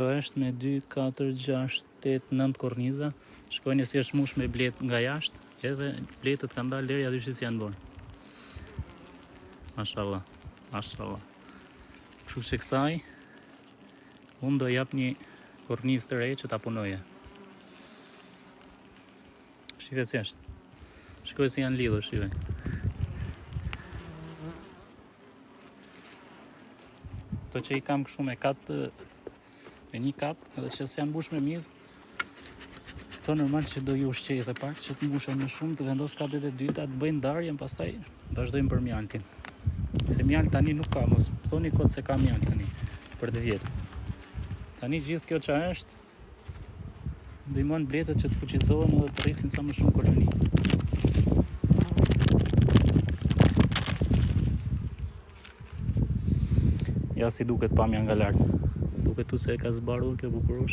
Është me 2, 4, 6, 8, 9 korniza. Shkojnë si është mush me blet nga jashtë, edhe bletët kanë dalë deri aty që janë bërë. Mashallah, mashallah. Kështu që kësaj, unë do jap një kornizë të re që ta punoje. Shive si është. Shkoj si janë lidhur, shive. To që i kam kështu me katë, me një katë, edhe që s'janë mbush me mizë, këto normal që do ju ushqej edhe pak, që të mbushen më shumë, të vendos katët e dyta, të bëjnë darjen, pastaj vazhdojmë për mjaltin. Se mjalt tani nuk ka, mos thoni kot se ka mjalt tani, për të vjetë. Tani gjithë kjo që është, ndihmon bletët që të fuqizohen edhe të rrisin sa më shumë koloni. Ja si duket pamja nga lartë. Duket tu se e ka zbarur kjo bukurosh.